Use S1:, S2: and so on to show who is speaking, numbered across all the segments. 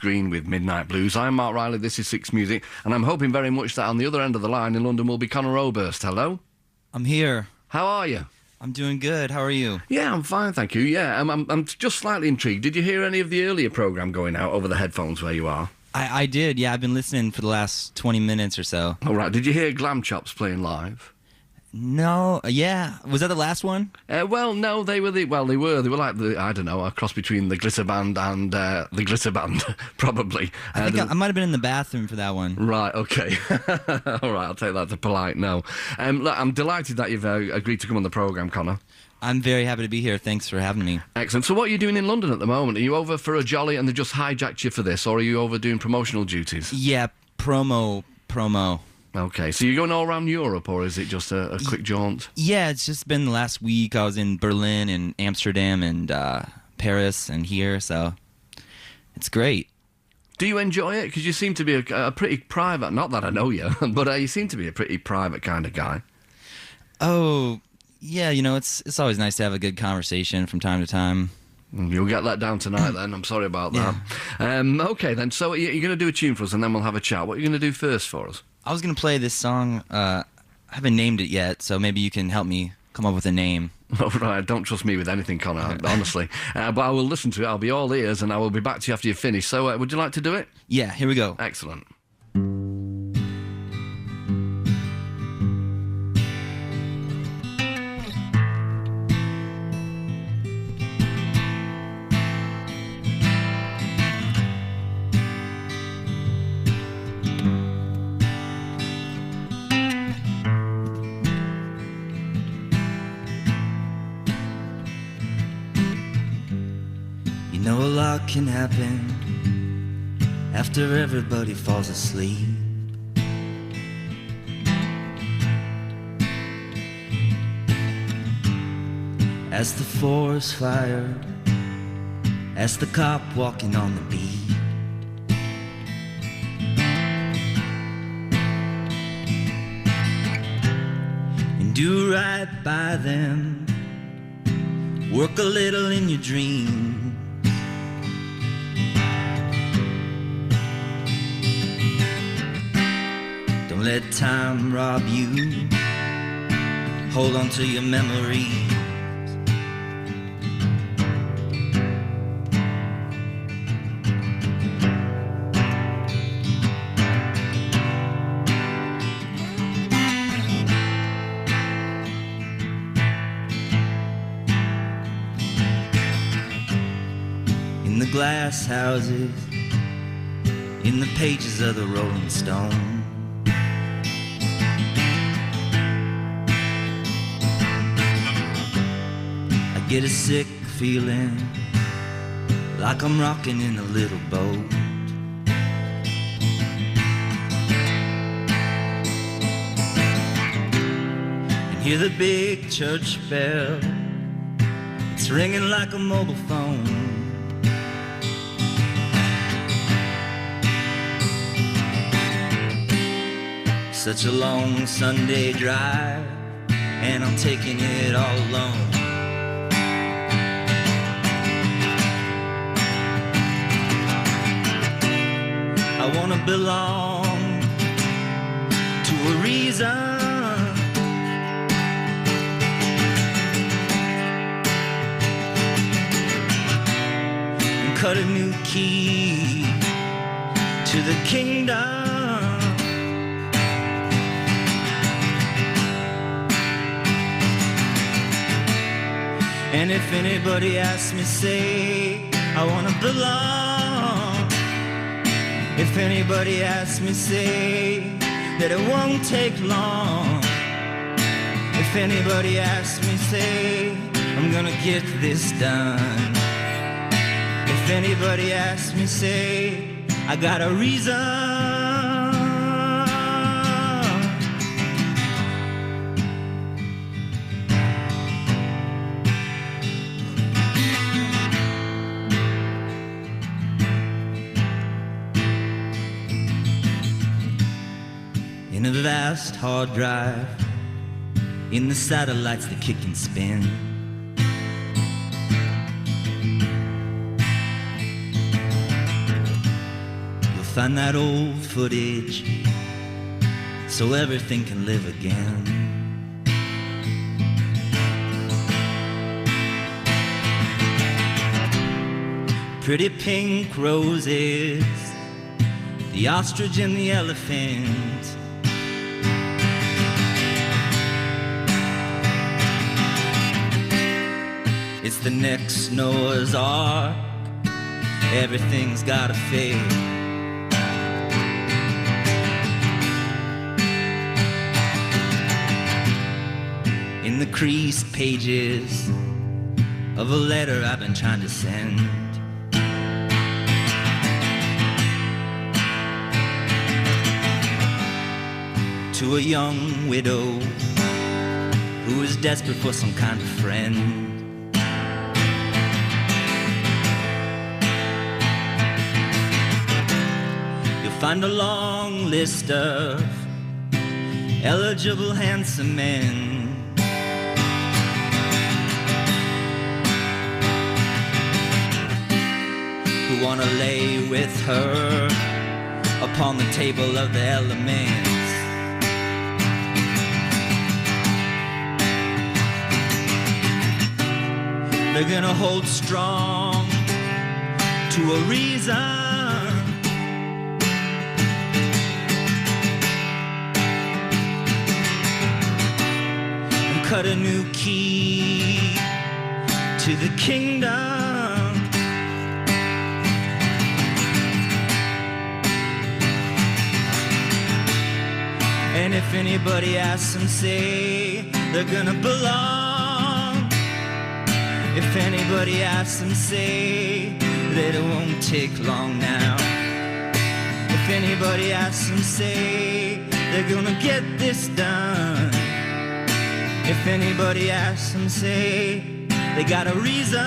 S1: Green with Midnight Blues. I'm Mark Riley, this is 6Music, and I'm hoping very much that on the other end of the line in London will be Conor Oberst. Hello?
S2: I'm here.
S1: How are you?
S2: I'm doing good. How are you?
S1: Yeah, I'm fine, thank you. Yeah, I'm just slightly intrigued. Did you hear any of the earlier programme going out over the headphones where you are?
S2: I did, yeah. I've been listening for the last 20 minutes or so.
S1: All right. Did you hear Glam Chops playing live?
S2: No, yeah. Was that the last one?
S1: Well, no, they were like a cross between the Glitter Band and the Glitter Band, probably.
S2: I think I might have been in the bathroom for that one.
S1: Right, okay. All right, I'll take that as a polite no. Look, I'm delighted that you've agreed to come on the programme, Conor.
S2: I'm very happy to be here. Thanks for having me.
S1: Excellent. So what are you doing in London at the moment? Are you over for a jolly and they just hijacked you for this, or are you over doing promotional duties?
S2: Yeah, promo.
S1: Okay, so you're going all around Europe, or is it just a quick jaunt?
S2: Yeah, it's just been the last week. I was in Berlin and Amsterdam and Paris and here, so it's great.
S1: Do you enjoy it? Because you seem to be a pretty private, not that I know you, but you seem to be a pretty private kind of guy.
S2: Oh, yeah, it's always nice to have a good conversation from time to time.
S1: You'll get let down tonight then, I'm sorry about that. Yeah. Okay then, so you're going to do a tune for us and then we'll have a chat. What are you going to do first for us?
S2: I was going to play this song. I haven't named it yet, so maybe you can help me come up with a name.
S1: Oh, right, don't trust me with anything, Conor, honestly. But I will listen to it, I'll be all ears, and I will be back to you after you've finished. So would you like to do it?
S2: Yeah, here we go.
S1: Excellent.
S2: A lot can happen after everybody falls asleep. As the forest fire, as the cop walking on the beat. And do right by them, work a little in your dreams. Don't let time rob you. Hold on to your memories. In the glass houses, in the pages of the Rolling Stone, get a sick feeling like I'm rocking in a little boat. And hear the big church bell, it's ringing like a mobile phone. Such a long Sunday drive, and I'm taking it all alone. I wanna belong to a reason. And cut a new key to the kingdom. And if anybody asks me, say, I wanna belong. If anybody asks me, say that it won't take long. If anybody asks me, say I'm gonna get this done. If anybody asks me, say I got a reason. In a vast hard drive, in the satellites that kick and spin, find that old footage so everything can live again. Pretty pink roses, the ostrich and the elephant. It's the next Noah's Ark, everything's gotta fade. In the creased pages of a letter I've been trying to send, to a young widow who is desperate for some kind of friend. Find a long list of eligible handsome men who want to lay with her upon the table of the elements. They're gonna hold strong to a reason, cut a new key to the kingdom. And if anybody asks them, say they're gonna belong. If anybody asks them, say that it won't take long now. If anybody asks them, say they're gonna get this done. If anybody asks them, say they got a reason.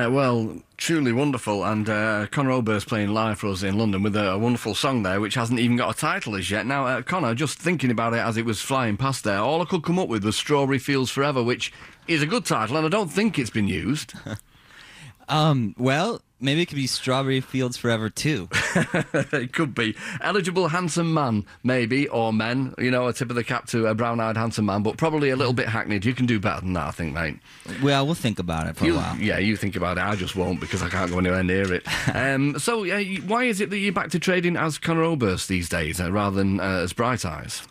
S1: Well, truly wonderful, and Conor Oberst playing live for us in London with a wonderful song there, which hasn't even got a title as yet. Now, Conor, just thinking about it as it was flying past there, all I could come up with was Strawberry Fields Forever, which is a good title, and I don't think it's been used.
S3: Well, maybe it could be Strawberry Fields Forever too.
S1: It could be. Eligible handsome man, maybe, or men. You know, a tip of the cap to a brown-eyed handsome man, but probably a little bit hackneyed. You can do better than that, I think, mate.
S3: Well, we'll think about it for a while.
S1: Yeah, you think about it. I just won't, because I can't go anywhere near it. So, why is it that you're back to trading as Conor Oberst these days, rather than as Bright Eyes?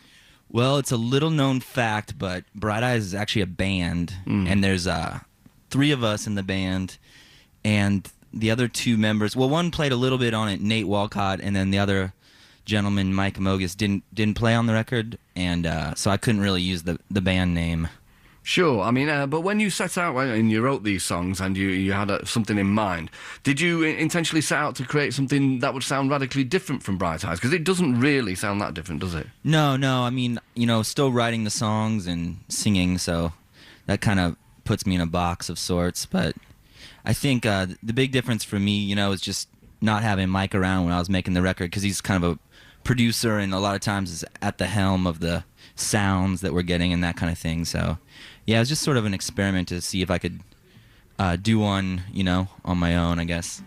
S3: Well, it's a little-known fact, but Bright Eyes is actually a band, and there's 3 of us in the band, and the other 2 members, well, one played a little bit on it, Nate Walcott, and then the other gentleman, Mike Mogus, didn't play on the record, and so I couldn't really use the band name.
S1: Sure, I mean, but when you set out and you wrote these songs and you had something in mind, did you intentionally set out to create something that would sound radically different from Bright Eyes? Because it doesn't really sound that different, does it?
S3: No, I mean, you know, still writing the songs and singing, so that kind of puts me in a box of sorts, but I think the big difference for me, you know, is just not having Mike around when I was making the record, because he's kind of a producer and a lot of times is at the helm of the sounds that we're getting and that kind of thing. So, yeah, it was just sort of an experiment to see if I could do one, you know, on my own, I guess.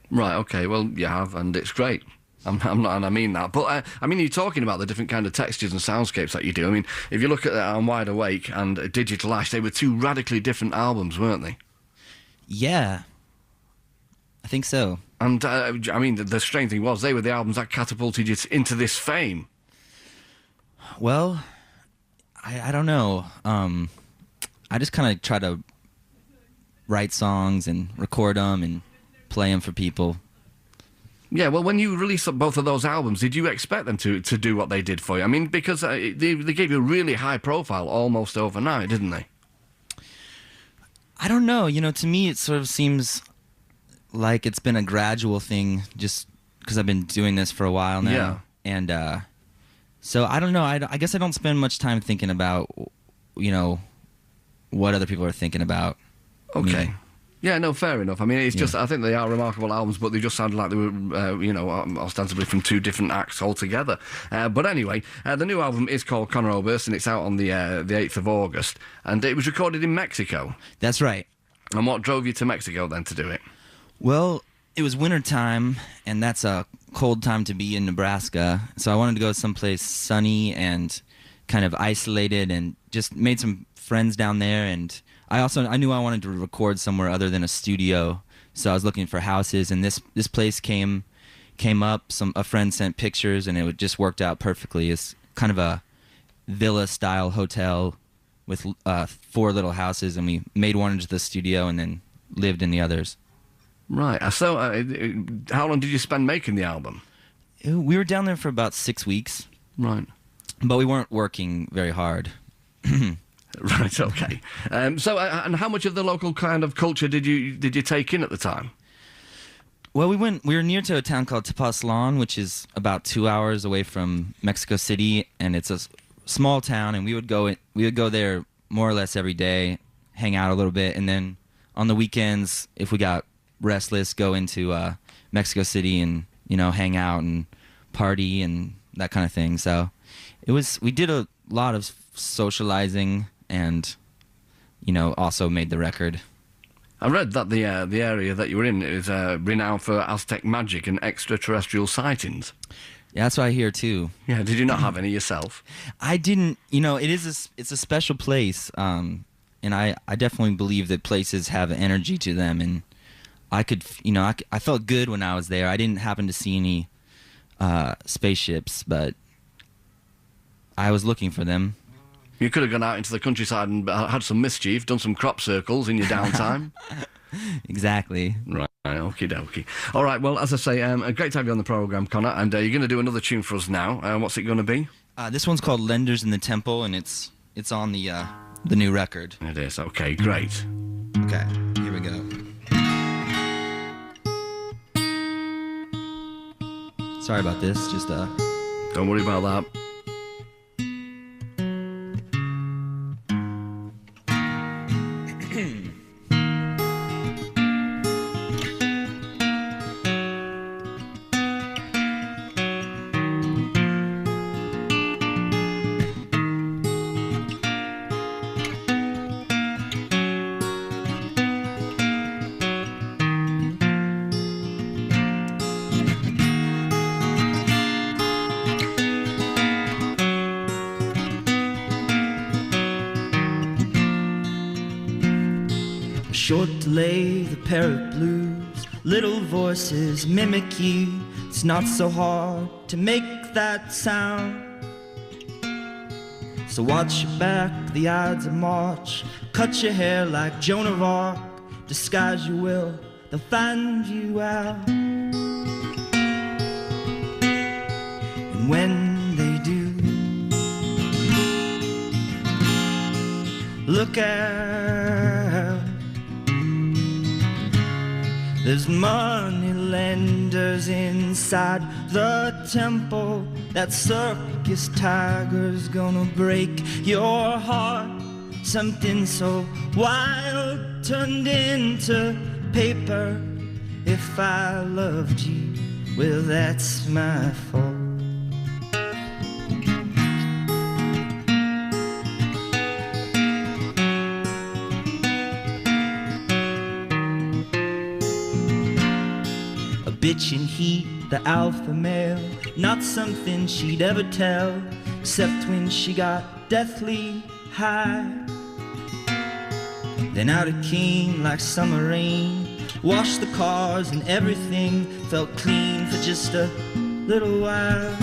S1: Right, okay, well, you have, and it's great. I'm not, and I mean that. But, I mean, you're talking about the different kind of textures and soundscapes that you do. I mean, if you look at I'm Wide Awake and Digital Ash, they were 2 radically different albums, weren't they?
S3: Yeah, I think so.
S1: And, I mean, the strange thing was they were the albums that catapulted you into this fame.
S3: Well, I don't know. I just kind of try to write songs and record them and play them for people.
S1: Yeah, well, when you released both of those albums, did you expect them to do what they did for you? I mean, because they gave you a really high profile almost overnight, didn't they?
S3: I don't know. You know, to me, it sort of seems like it's been a gradual thing just because I've been doing this for a while now.
S1: Yeah.
S3: And so I don't know. I guess I don't spend much time thinking about, you know, what other people are thinking about.
S1: Okay.
S3: me.
S1: Yeah, no, fair enough. I mean, it's just, I think they are remarkable albums, but they just sounded like they were, ostensibly from two different acts altogether. But anyway, the new album is called Conor Oberst, and it's out on the 8th of August, and it was recorded in Mexico.
S3: That's right.
S1: And what drove you to Mexico then to do it?
S3: Well, it was winter time, and that's a cold time to be in Nebraska, so I wanted to go someplace sunny and kind of isolated, and just made some friends down there. And I knew I wanted to record somewhere other than a studio, so I was looking for houses, and this place came up. A friend sent pictures, and it just worked out perfectly. It's kind of a villa-style hotel with 4 little houses, and we made one into the studio and then lived in the others.
S1: Right. So how long did you spend making the album?
S3: We were down there for about 6 weeks.
S1: Right.
S3: But we weren't working very hard.
S1: Right, okay. So, and how much of the local kind of culture did you take in at the time?
S3: Well, we were near to a town called Tepoztlan, which is about 2 hours away from Mexico City, and it's a small town. And we would go there more or less every day, hang out a little bit, and then on the weekends, if we got restless, go into Mexico City and hang out and party and that kind of thing. So we did a lot of socializing, and also made the record.
S1: I read that the area that you were in is renowned for Aztec magic and extraterrestrial sightings.
S3: Yeah, that's what I hear too.
S1: Yeah, did you not have any yourself?
S3: I didn't. It's a special place, and I definitely believe that places have energy to them, and I could, I felt good when I was there. I didn't happen to see any spaceships, but I was looking for them.
S1: You could have gone out into the countryside and had some mischief, done some crop circles in your downtime.
S3: Exactly.
S1: Right, okie dokie. All right, well, as I say, great to have you on the programme, Conor, and you're going to do another tune for us now. What's it going to be?
S3: This one's called Lenders in the Temple, and it's on the new record.
S1: It is, okay, great.
S3: Okay, here we go. Sorry about this, just
S1: Don't worry about that.
S2: Short delay, the parrot blues, little voices mimic you. It's not so hard to make that sound. So watch your back, the Ides of March. Cut your hair like Joan of Arc. Disguise your will, they'll find you out. And when they do, look out. There's money lenders inside the temple. That circus tiger's gonna break your heart. Something so wild turned into paper. If I loved you, well, that's my fault. Bitch in heat, the alpha male, not something she'd ever tell, except when she got deathly high. Then out it came like summer rain, washed the cars and everything felt clean for just a little while.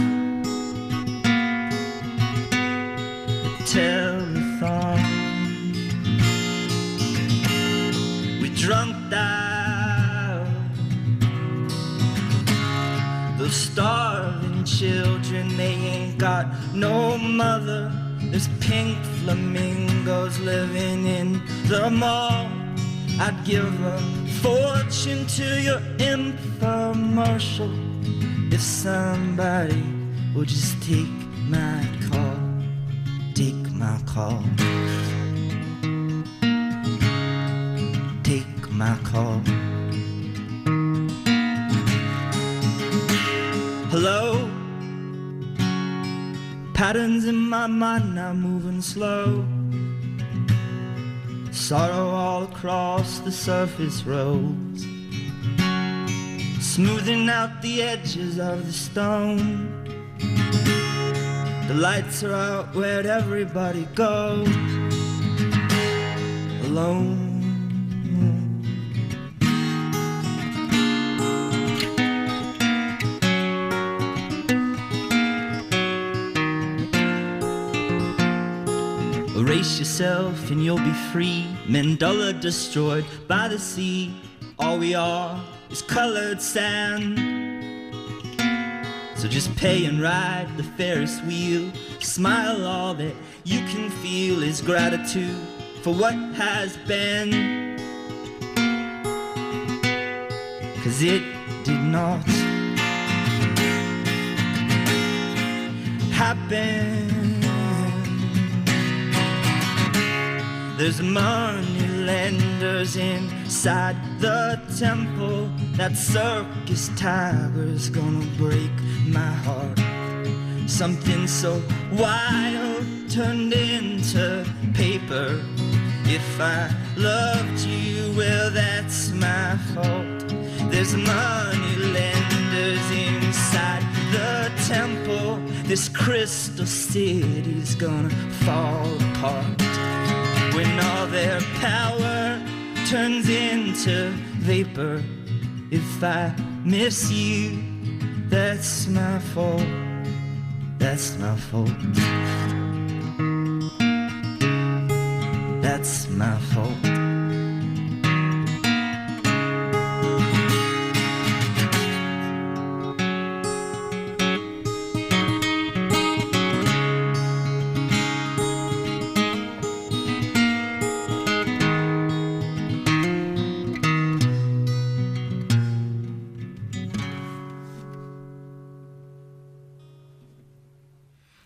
S2: The telethon, we drunk that. Those starving children, they ain't got no mother. There's pink flamingos living in the mall. I'd give a fortune to your infomercial if somebody would just take my call. Take my call. Take my my call. Hello? Patterns in my mind now moving slow. Sorrow all across the surface rolls, smoothing out the edges of the stone. The lights are out, where'd everybody go? Alone. Erase yourself and you'll be free. Mandala destroyed by the sea. All we are is colored sand. So just pay and ride the Ferris wheel. Smile, all that you can feel is gratitude for what has been. 'Cause it did not happen. There's money lenders inside the temple. That circus tiger's gonna break my heart. Something so wild turned into paper. If I loved you, well, that's my fault. There's money lenders inside the temple. This crystal city's gonna fall apart when all their power turns into vapor. If I miss you, that's my fault. That's my fault. That's my fault.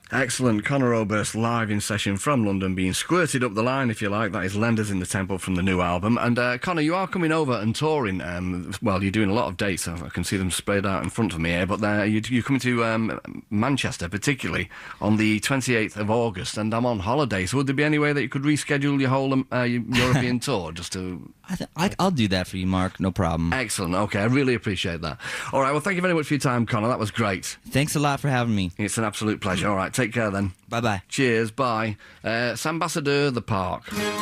S1: Excellent. Conor Oberst live in session from London, being squirted up the line, if you like. That is Lenders in the Temple from the new album. And Conor, you are coming over and touring. Well, you're doing a lot of dates. I can see them sprayed out in front of me here. But you're coming to Manchester, particularly, on the 28th of August. And I'm on holiday. So would there be any way that you could reschedule your whole European tour just to...
S3: I'll do that for you, Mark. No problem.
S1: Excellent. Okay, I really appreciate that. All right, well, thank you very much for your time, Conor. That was great.
S3: Thanks a lot for having me.
S1: It's an absolute pleasure. All right, take care then.
S3: Bye-bye.
S1: Cheers, bye. Ambassador the Park.